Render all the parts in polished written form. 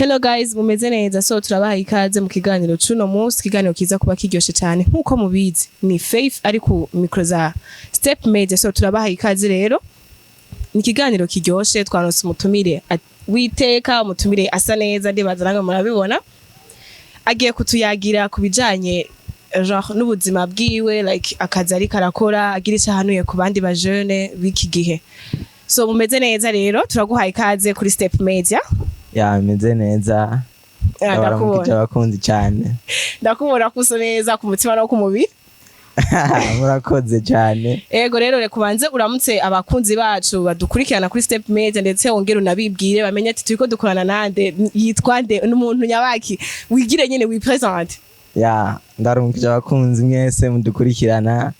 Hello guys, mumeze neza. So turabaha ikaze mu kiganiro cuno munsi, ikiganiro kiza kuba kiryoshe cyane nkuko mubizi. Ni Faith ari ku micro za Step Media. So turabaha ikaze rero. Ni ikiganiro kiryoshe, twaronse umutumire witeka, umutumire asa neza, ndibaza namwe murabibona. Agiye kutuyagira kubijanye genre n'ubuzima bwiwe, like akazi ari karakora, agira icahanuye ku bandi ba jeune biki gihe. So mumeze neza rero, turaguha ikaze kuri Step Media. Ya meze neza. Ndakubona abakunzi cyane. Ndakubona kuso neza ku mutima no ku mubiri. Murakoze cyane. Ego rero reka ubanze uramutse abakunzi bacu badukurikirana kuri Step Media, ndetse wongere unabibwire bamenye ati turiko dukorana nande, yitwa nde, n'umuntu nyabaki, wigire nyene wipresente. Ya ndarumukije abakunzi mwese mudukurikirana.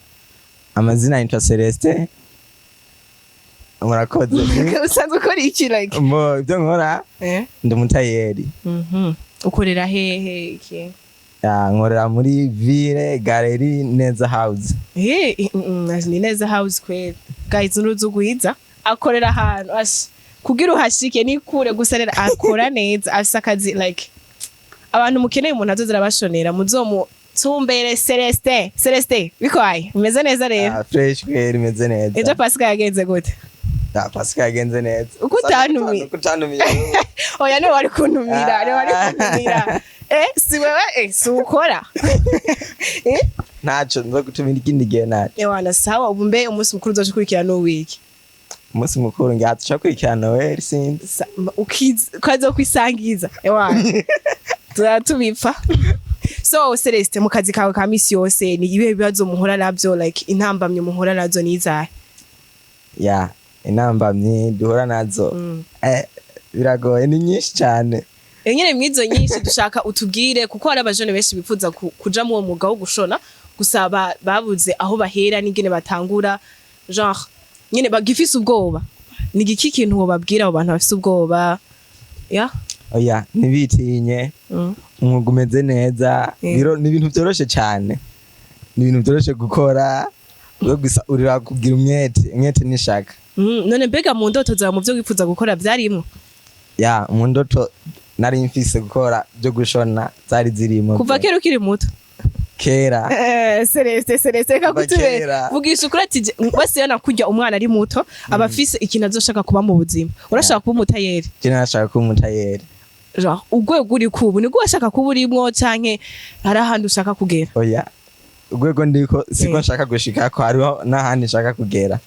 Amazina yitwa Celeste. Murakoze. Usanzwe ukora iki like? Mo ibyo nkora ndi umutayeri. Ukorera hehe iki? Ya nkorera muri Ville Gallery Neza House. Ni Neza House kweli. Guys nuruzugwiza akorera ahantu kugira uhashike ni kure gusa rero akora neza, afise akazi like abantu mukeneye umuntu azozira bashonera muzomu tumbere Celeste bikwaye umeze neza rero. Fresh kweli meze neza. Ejo Pascal yagenze gute? Ya Pascal yagenze neza. Ukutantumira. Oya no wari kuntumira. Si wewe si ukora. Nacho nzo gutumira ikindi gihe nacho. Ewana sawa, ubumbe umunsi mukuru uzoje kurikira no wiki. Umunsi mukuru ngiye kurikira Noel sindi. Ukazo kwisangiza. Ewana. Turatubipfa. So Celeste, mu kazi kawe ka misi yose ni ibihe bibazo muhora navyo, like intambamye muhora nazo nizahe? Ya intambamye duhora nazo biragoye, ni nyinshi cyane. Nyene mwizo nyinshi dushaka utubwire, kuko hari abajone benshi bifuza kuja mu mwuga wo gushona, gusa babuze aho bahera n'ingene batangura, genre nyene bagifise ubwoba. Ni giki kintu wo babwira abo bantu bafise ubwoba? Ya oya nibitinye umwuga umeze neza. Biro ni ibintu byoroshe cyane, ni ibintu byoroshe gukora, gusa urira kugira umwete nishaka. None mbega mu ndoto zawe mu byo wifuza gukora byarimo? Ya mu ndoto nari mfise gukora byo gushona zari zirimo kuva kera ukiri muto. Kera Celeste kakutube vugisha ukuri ati basi yana kujya umwana ari muto abafise ikintu azoshaka kuba mu buzima. Urashaka kuba umutayeri? Je nashaka kuba umutayeri. Genre ugwego uri kubu niko washaka kuba urimwo canke hari ahandi ushaka kugera? Oya ugwego ndiko siko nshaka gushika ko hariho n'ahandi nshaka kugera.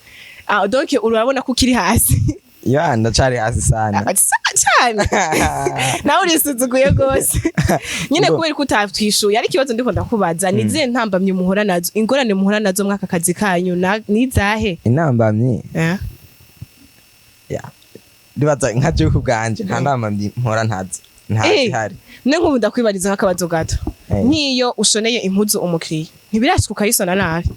Donc urabona ko ukiri hasi. Ya ndacari hasi sana. Cyane. Nawe urisuzuguye gose. Nyine kubera ko utatwishuye ari kibazo ndiko ndakubaza, nizihe ntambamye muhora nazo, ingorane muhora nazo mwaka kazi kanyu nizahe? Intambamye ya ndibaza nkaje ku bwanje nta ntambamye muhora ntazo ntahari. Ne nkubu ndakwibariza nk'akabazo gato. Nkiyo ushoneye impuzu umukiriya ntibirashika ukayisona nabi?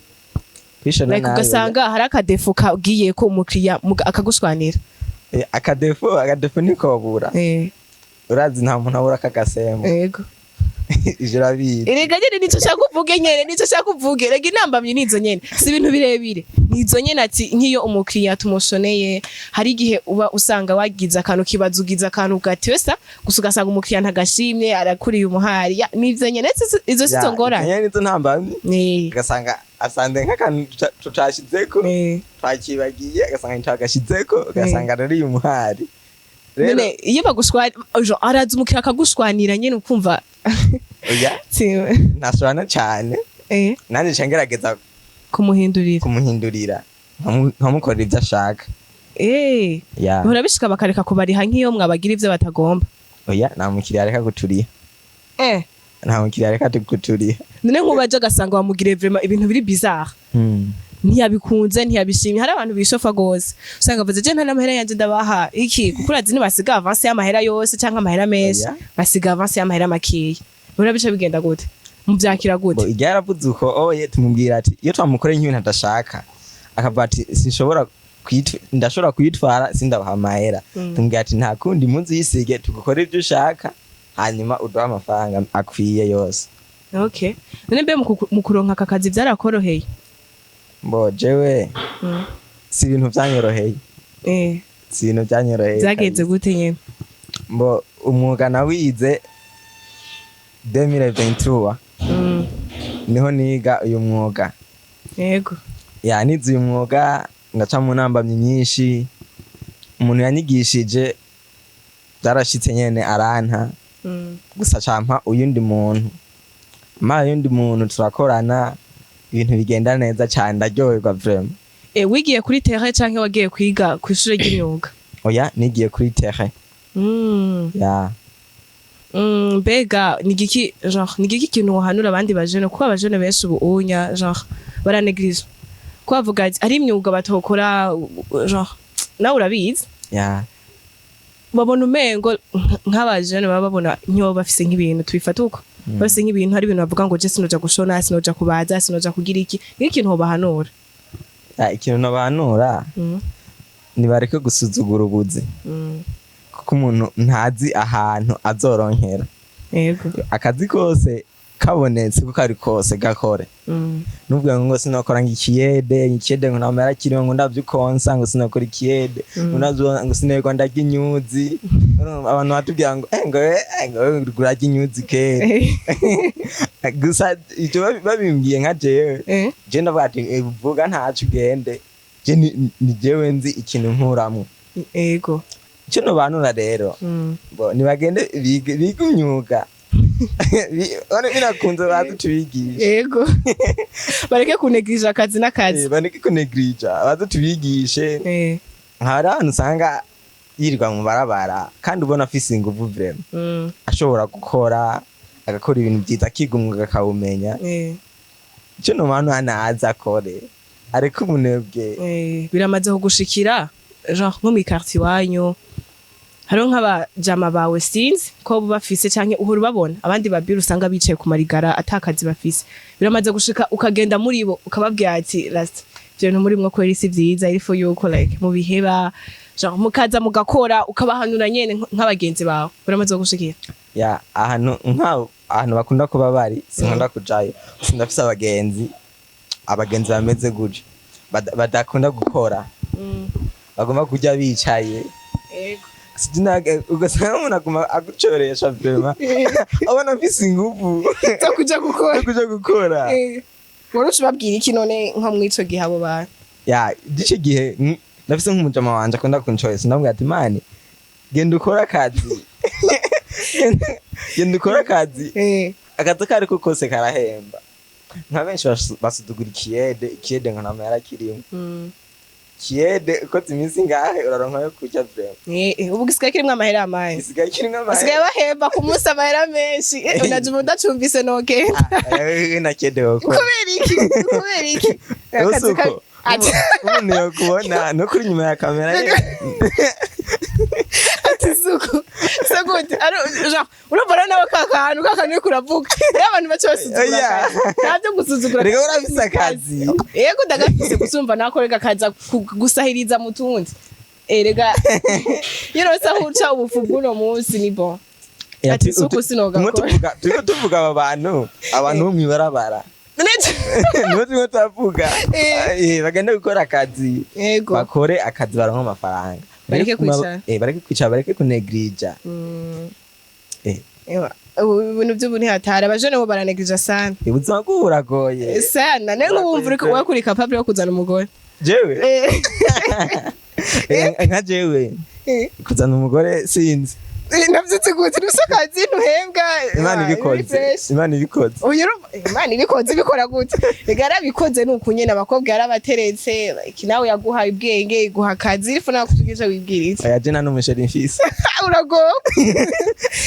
Kwishona nabi ugasanga hari akadefu kagiye ko umukiriya akagushwanira. Akadefu nikobura. Urazi nta muntu abura kagasembo. Yego. Ijira biye. Erega nyene nico shakuvuge nyene, nico shakuvuge. Rega intambamye nizo nyene. Si ibintu birebire. Nizo nyene ati nkiyo umukiriya tumushoneye hari igihe uba usanga wagiza akantu kibazugiza akantu gatesa, gusa ugasanga umukiriya ntagashimye arakuriye umuhari. Nizo nyene izo sizo ngora. Nyene nizo ntambamye. Ugasanga asande nk'akantu tutashizeko twakibagiye, agasanga ntagashizeko, ugasanga ari umuhari. None iyo bagushwa araza umukiriya akagushwanira nyene ukumva oya nashwana cyane. Nanje cengerageza kumuhindurira nkamukorera ibyo ashaka. Urabishika bakareka kubariha nk'iyo mwabagira ivyo batagomba? Oya nta mukiriya areka guturiha. Nta mukiriya areka guturiha. None nkubaje agasanga wamugire vraiment ibintu biri bizarre. Ntiyabikunze ntiyabishimye. Hari abantu bishofa gose usanga bavuze je nta namahera yanje ndabaha iki, kuko urazi ni basiga avance y'amahera yose canke amahera menshi, basiga avance y'amahera makeya. Urabisha bigenda gute? Muvyakira gute? Igaravuze uko oye tumubwira ati iyo twamukoreye nk'ibintu adashaka akavuga ati sinshobora ndashobora kuyitwara sindabaha amahera. Tumubwira ati nta kundi munsi yisige tugukora ibyo ushaka hanyuma uduha amafaranga akwiye yose. Okay. None mbe mu kuronka akakazi byarakoroheye? Bo jewe si ibintu byanyoroheye. Si ibintu byanyoroheye. Zagenze gute nyene? mbo umwuga nawize 2023 niho niga uyu mwuga. Yego. Ya nize uyu mwuga ngaca mu ntambamyi nyinshi, umuntu yanyigishije byarashitse nyene aranta, gusa campa uyundi muntu, uyundi muntu turakorana, ibintu bigenda neza cyane, ndaryoherwa vraiment. Wigiye kuri terrain canke wagiye kwiga ku ishure ry'imyuga? Oya, nigiye kuri terrain. Ya. Mbega nigiki kintu wohanura abandi bajene, kuko abajene benshi ubu unya genre baraneglige ko bavuga ati ari imyuga batokora genre nawe urabizi. Ya. Babona umengo nk'abajene baba babona nyo bafise nk'ibintu tubifata uko bafise nk'ibintu, hari ibintu bavuga ngo je sinoja gushona, sinoja kubaza, sinoja kugira iki. Ikintu hobahanura? Ikintu nabahanura nibareke gusuzugura ubuzi, kuko umuntu ntazi ahantu azoronkera. Yego. Akazi kose kabonetse kuko ari kose gakore. Nubwo ngo sinokora ngikiyede ngo namara kiriho ngo ndavyukonsa ngo sinokora ikiyede ngo sineko ndarya inyuzi. Abantu batubwira ngo gurarya inyuzi ke. Gusa icyo babimbwiye nka jewe, je ndavuga ati vuga ntacu ugende, je ni jewe nzi ikintu nkuramwo. Yego. Icyo nobanura rero nibagende biga imyuga. Binakunze bazi tubigisha. Yego. Bareke kunegirija akazi n'akazi. Bareke kunegirija bazi tubigishe. Hari ahantu usanga yirirwa mu barabara kandi ubona afise inguvu vraiment, ashobora gukora agakora ibintu byiza, akiga umwuga akawumenya. Icyo nobanura naza akore, ariko umunebwe. Biramaze kugushikira genre nko mu quartier wanyu hariho nk'abajama bawe sinzi ko bafise canke uhora babona abandi babiri usanga bicaye ku marigara atakazi bafise, biramaze gushika ukagenda muri bo ukababwira ati rasta ibintu muri mwo kwera isi vyiza, ariko yuko like mu biheba genre mukaza mugakora ukabahanura nyene nk'abagenzi bawe? Biramaze gushikira? Ya ahantu bakunda kuba bari sinkunda kujayo, sindafise abagenzi bameze gutyo badakunda gukora, bagomba kujya bicaye. Ugasanga umuntu aguma agucoresha vraiment, abona afise inguvu zo kuja gukora. Wari ubabwira iki none nko mwico gihe abo bantu? Ya dice gihe nafise nk'umujama wanje akunda kuncoresha, ndamubwira ati mani genda ukora akazi. Genda ukora akazi, akazi kariko kose karahemba. Nka benshi basudugura ikiyede ngo namara kirimo. Kiyede uko iminsi ngahe uraronka yo kurya vraiment. Ubu gisigaye kirimwo amahera amahe? Gisigaye bahemba ku munsi amahera menshi. Unaje umuntu acumvise nogenda. Na kiyede wako. Kubera iki? Usuko. Umuntu yakubona no kuri nyuma ya kamera ye. Ati suko. Sagoti genre urabona nawe kakanu kuravuga. Abantu bace basuzugura. Ntabyo gusuzugura. Rega urafise akazi. Yego ndagafise gusumva nakorega kaza gusahiriza mutundi. Rega yirosa huca ubufuguno munsi ni bon. Ati suko sinoga. Tuvuga abantu bo mwibarabara. Niho tuvuga bagenda gukora akazi, bakore akazi baronka amafaranga. Bareke kwicara. Bareke kunegirija. Ibintu by'ubu ntihatari, abajene bo baranegirija sana. Ubuzima bwo buragoye sana. Nengo wumva uri kuri capable yo kuzana umugore? Jewe nka jewe kuzana umugore sinzi. Navyutse gute rusakazi ntuhembwa? Imana ibikoze. Imana ibikoze bikora gute? Regara bikoze nuko nyene abakobwa yarabateretse, like nawe yaguhaye ubwenge iguha akazi, ifu nakutugisha wibwiritse. Aya jena n'umusheri mfise. Urago.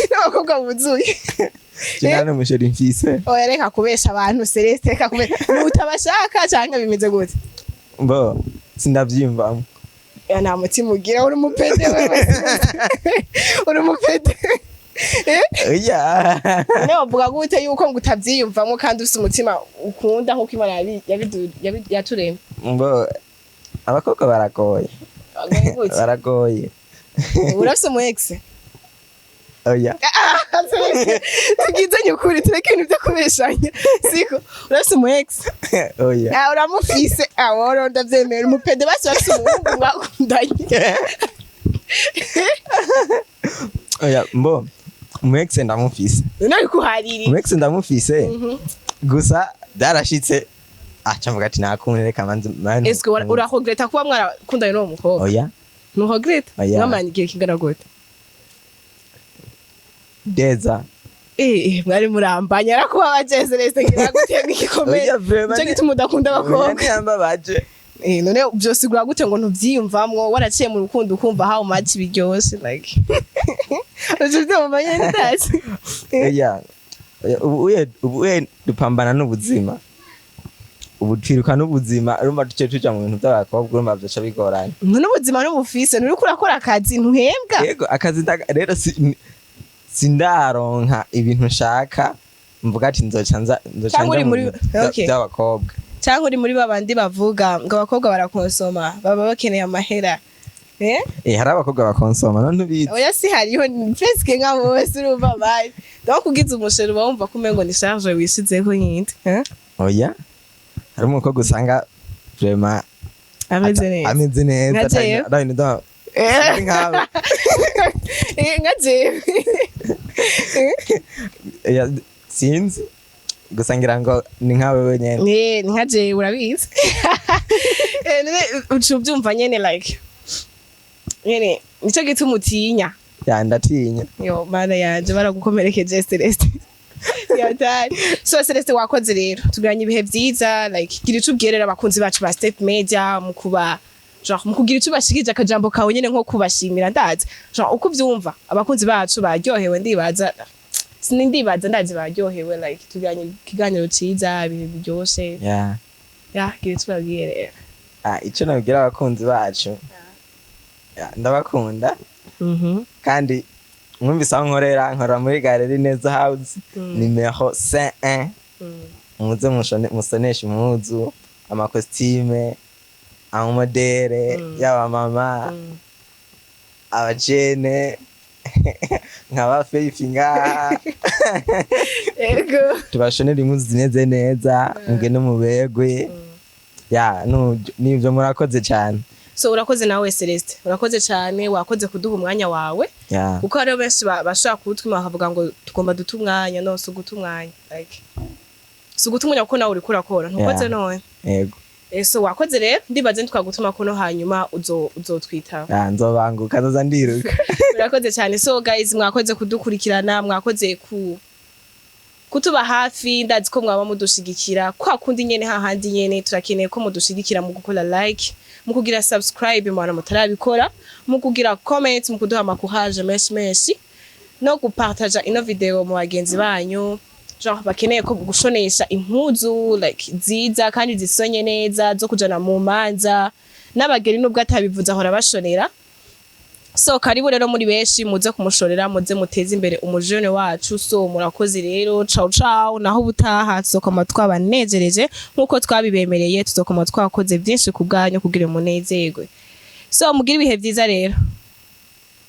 N'abakobwa buzuye. Jena n'umusheri mfise. Oya reka kubesha abantu Celeste, reka kubesha. Mutabashaka canke bimeze gute? Mbo sindavyimvamo. Nta mutima ugira, uri umupede wewe. Uri umupede. Ne wavuga gute yuko ngo utavyiyumvamo kandi ufite umutima ukunda nkuko Imana yaturemye? Mbo abakobwa baragoye. Baragoye. Urafise umu ex? Oya. Tugizanye ukuri tureke ibintu byo kubeshanya. Siko urafise umu ex? Oya. Uramufise? Woro ndavyemera. Umupede basi bafise umuhungu mwakundanye. oya mbo umex ndamufise nari kuhariri umex ndamufise gusa byarashitse acavuga ati nakunde reka manzi mani eske uraregreta kuba mwarakundanye n'uwo mukobwa oya nturegreta Oya. mwamanye igihe kingana gute deza mwari murambanye arakuba bajeserese ngira gute ngikomeye Oya, vraiment. cyo gituma udakunda abakobwa niyamba baje none byosigura gute ngo ntuvyiyumvamwo waraciye mu rukundo ukumva how much biryoshe like ujye mumanye ndasi oya ubu dupambana n'ubuzima ubu twiruka n'ubuzima urumva duce tuja mu bintu by'abakobwa urumva byoca bigoranye n'ubuzima n'ubufise nuriko urakora akazi ntuhembwa yego akazi rero sindaronka ibintu nshaka mvuga ati nzoca Cyangwa uri muri- okay. by'abakobwa cyangwa uri muri babandi bavuga ngo abakobwa barakonsoma baba bakeneye amahera hari abakobwa bakonsoma none ubizi oya si hariho presque nka bose urumva bayi donc ugize umusheri uba wumva ko umengo ni charge wishizeho yindi oya hari umukobwa usanga vraiment ameze neza ameze neza Nka jewe? nkawe nka jewe sinzi gusa ngira ngo ni nkawe wenyine ni nka jewe urabizi uca ubyumva nyene like nyene nicyo gituma utinya ndatinya yo mana yanje baragukomerekeje Celeste yatari so Celeste wakoze rero tugiranye ibihe byiza like gira ico ubwirera abakunzi bacu ba Step Media mu kuba genre mu kugira ico bashikije akajambo kawe nyene nko kubashimira ndazi genre uko byumva abakunzi bacu baryohewe ndibaza sindibaza ndazi baryohewe like tugiranye ikiganiro ciza ibihe biryoshe yeah gira ico babwirera icyo nabwira abakunzi bacu ndabakunda kandi mwumvise aho nkorera muri Galerie Neza House numero 51 muze musonesha impuzu amakostime amamodere y'abamama abajene nkaba Faith ngaha ego tubashonera impuzu zimeze neza mugende mubegwe nibyo murakoze cyane so urakoze nawe Celeste urakoze cyane wakoze kuduha umwanya wawe kuko hariho benshi bashaka kutwima bakavuga ngo tugomba duta umwanya no suguta umwanya like suguta umwanya kuko nawe uri kurakora ntukoze none yego so wakoze rero ndibaze ntitwagutuma ko no hanyuma uzotwitaho nzobanguka nzoza ndiruka urakoze cyane so guys mwakoze kudukurikirana mwakoze kutuba hafi ndazi ko mwaba mudushigikira kwa kundi nyene hahandi nyene turakeneye ko mudushigikira mu gukora like mu kugira subscribe mwana mutarabikora mu kugira comment mu kuduha amakuhaje menshi no gupartager ino video mu bagenzi banyu genre bakeneye ko gushonesha impuzu like nziza kandi zisonye neza zo kujana mu manza n'abageri nubwo atabivuza ahora bashonera so karibu rero muri benshi muze kumushorera muze muteze imbere umujene wacu so murakoze rero ciao naho ubutaha tuzokoma twabanejereje nkuko twabibemereye tuzokoma twakoze byinshi ku bwanyu kugira umunezerwe so mugira ibihe byiza rero